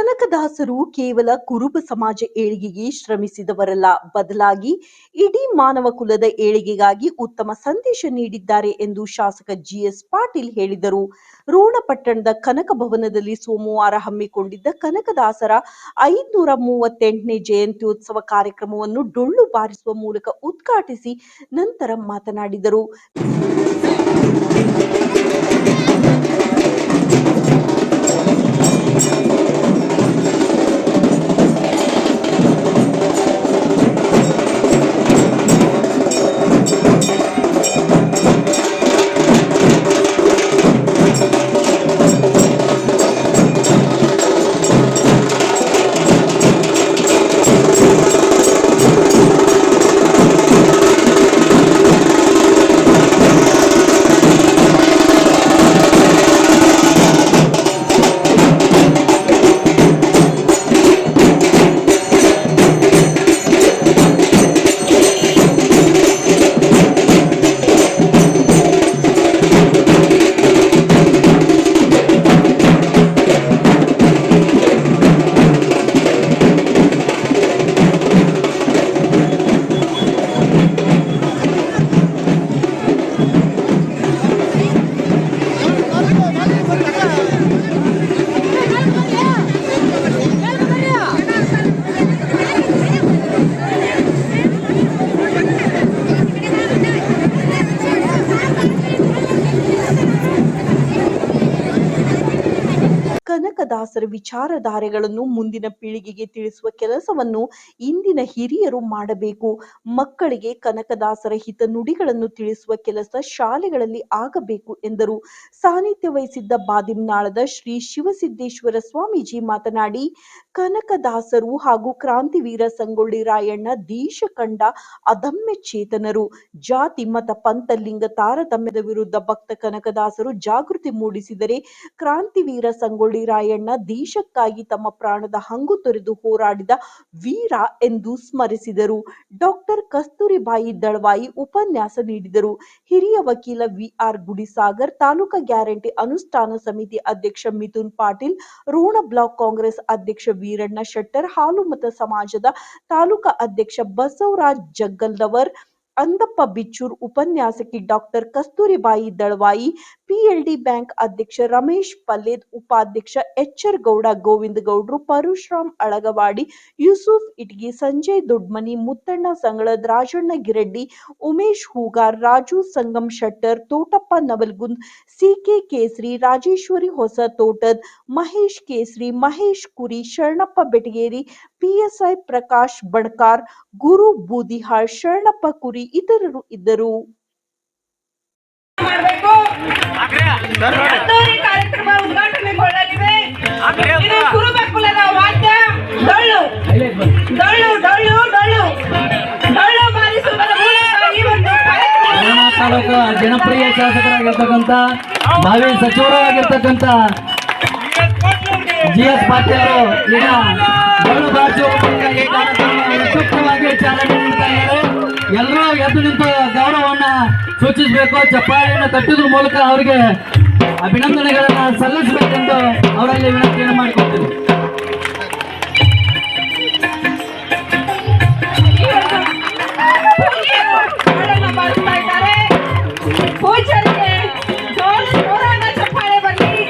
ಕನಕದಾಸರು ಕೇವಲ ಕುರುಬ ಸಮಾಜ ಏಳಿಗೆಗೆ ಶ್ರಮಿಸಿದವರಲ್ಲ, ಬದಲಾಗಿ ಇಡೀ ಮಾನವ ಕುಲದ ಏಳಿಗೆಗಾಗಿ ಉತ್ತಮ ಸಂದೇಶ ನೀಡಿದ್ದಾರೆ ಎಂದು ಶಾಸಕ ಜಿಎಸ್ ಪಾಟೀಲ್ ಹೇಳಿದರು. ರೋಣಪಟ್ಟಣದ ಕನಕ ಭವನದಲ್ಲಿ ಸೋಮವಾರ ಹಮ್ಮಿಕೊಂಡಿದ್ದ ಕನಕದಾಸರ 538ನೇ ಜಯಂತ್ಯೋತ್ಸವ ಕಾರ್ಯಕ್ರಮವನ್ನು ಡೊಳ್ಳು ಬಾರಿಸುವ ಮೂಲಕ ಉದ್ಘಾಟಿಸಿ ನಂತರ ಮಾತನಾಡಿದರು. ಕನಕದಾಸರ ವಿಚಾರಧಾರೆಗಳನ್ನು ಮುಂದಿನ ಪೀಳಿಗೆಗೆ ತಿಳಿಸುವ ಕೆಲಸವನ್ನು ಇಂದಿನ ಹಿರಿಯರು ಮಾಡಬೇಕು. ಮಕ್ಕಳಿಗೆ ಕನಕದಾಸರ ಹಿತನುಡಿಗಳನ್ನು ತಿಳಿಸುವ ಕೆಲಸ ಶಾಲೆಗಳಲ್ಲಿ ಆಗಬೇಕು ಎಂದರು. ಸಾನ್ನಿಧ್ಯ ವಹಿಸಿದ್ದ ಬಾದಿಮ್ನಾಳದ ಶ್ರೀ ಶಿವಸಿದ್ದೇಶ್ವರ ಸ್ವಾಮೀಜಿ ಮಾತನಾಡಿ, ಕನಕದಾಸರು ಹಾಗೂ ಕ್ರಾಂತಿವೀರ ಸಂಗೊಳ್ಳಿ ರಾಯಣ್ಣ ದೇಶ ಕಂಡ ಅದಮ್ಯ ಚೇತನರು. ಜಾತಿ ಮತ ಪಂಥ ಲಿಂಗ ತಾರತಮ್ಯದ ವಿರುದ್ಧ ಭಕ್ತ ಕನಕದಾಸರು ಜಾಗೃತಿ ಮೂಡಿಸಿದರೆ, ಕ್ರಾಂತಿವೀರ ಸಂಗೊಳ್ಳಿ ರಾಯಣ್ಣ ದೇಶಕ್ಕಾಗಿ ತಮ್ಮ ಪ್ರಾಣದ ಹಂಗು ತೊರೆದು ಹೋರಾಡಿದ ವೀರ ಎಂದು ಸ್ಮರಿಸಿದರು. ಡಾಕ್ಟರ್ ಕಸ್ತೂರಿಬಾಯಿ ದಳವಾಯಿ ಉಪನ್ಯಾಸ ನೀಡಿದರು. ಹಿರಿಯ ವಕೀಲ ವಿಆರ್ ಗುಡಿಸಾಗರ್, ತಾಲೂಕಾ ಗ್ಯಾರಂಟಿ ಅನುಷ್ಠಾನ ಸಮಿತಿ ಅಧ್ಯಕ್ಷ ಮಿಥುನ್ ಪಾಟೀಲ್, ರೋಣ ಬ್ಲಾಕ್ ಕಾಂಗ್ರೆಸ್ ಅಧ್ಯಕ್ಷ ವೀರಣ್ಣ ಶೆಟ್ಟರ್, ಹಾಲುಮತ ಸಮಾಜದ ತಾಲೂಕಾ ಅಧ್ಯಕ್ಷ ಬಸವರಾಜ್ ಜಗ್ಗಲ್ದವರ್, ಅಂದಪ್ಪ ಬಿಚ್ಚೂರ್, ಉಪನ್ಯಾಸಕಿ ಡಾಕ್ಟರ್ ಕಸ್ತೂರಿಬಾಯಿ ದಳವಾಯಿ, ಪಿಎಲ್ಡಿ ಬ್ಯಾಂಕ್ ಅಧ್ಯಕ್ಷ ರಮೇಶ್ ಪಲ್ಲೇದ್, ಉಪಾಧ್ಯಕ್ಷ ಎಚ್ಆರ್ ಗೌಡ, ಗೋವಿಂದ ಗೌಡ್ರು, ಪರಶುರಾಮ್ ಅಳಗವಾಡಿ, ಯೂಸುಫ್ ಇಟಗಿ, ಸಂಜಯ್ ದೊಡ್ಮನಿ, ಮುತ್ತಣ್ಣ ಸಂಗಳದ್, ರಾಜಣ್ಣ ಗಿರೆಡ್ಡಿ, ಉಮೇಶ್ ಹೂಗಾರ್, ರಾಜು ಸಂಗಮ್ ಶೆಟ್ಟರ್, ತೋಟಪ್ಪ ನವಲ್ಗುಂದ್, ಸಿಕೆ ಕೇಸರಿ, ರಾಜೇಶ್ವರಿ ಹೊಸ ತೋಟದ್, ಮಹೇಶ್ ಕೇಸರಿ, ಮಹೇಶ್ ಕುರಿ, ಶರಣಪ್ಪ ಬೆಟಗೇರಿ, ಪಿಎಸ್ಐ ಪ್ರಕಾಶ್ ಬಣಕಾರ್, ಗುರು ಬೂದಿಹಾಳ್, ಶರಣಪ್ಪ ಕುರಿ ಇತರರು ಇದ್ದರು. ಕಾರ್ಯಕ್ರಮ ಉದ್ಘಾಟನೆಗೊಳ್ಳಲಿವೆ. ಇದು ಕುರುಬ ಕುಲದ ವಾದ್ಯ ಡೊಳ್ಳು. ಡೊಳ್ಳು ಡೊಳ್ಳು ಡೊಳ್ಳು ಡೊಳ್ಳು ಬಾರಿಸುವುದರ ಮೂಲಕ ಈ ಒಂದು ತಾಲೂಕು ಜನಪ್ರಿಯ ಶಾಸಕರಾಗಿರ್ತಕ್ಕಂಥ ಭಾವಿ ಸಚಿವರಾಗಿರ್ತಕ್ಕಂಥ ಜಿಎಸ್ ಪಾಟೀಲ್ ಅವರು ಈಗ ಡೊಳ್ಳು ಬಾರಿಸುವ ಚಾಲನೆ ನೀಡ್ತಾ ಇದ್ದಾರೆ. ಎಲ್ಲರೂ ಎದ್ದು ನಿಂತು ಗೌರವವನ್ನ ಸೂಚಿಸಬೇಕು. ಚಪ್ಪಾಳೆಯನ್ನು ತಟ್ಟುವುದರ ಮೂಲಕ ಅವರಿಗೆ ಅಭಿನಂದನೆಗಳನ್ನ ಸಲ್ಲಿಸಬೇಕೆಂದು ಅವರಲ್ಲಿ ವಿನಂತಿಯನ್ನು ಮಾಡಿಕೊಡ್ತೀನಿ. ಪೂಜಾರಿಗೆ ಜೋರಾದ ಚಪ್ಪಾಳೆ ಬರಲಿ.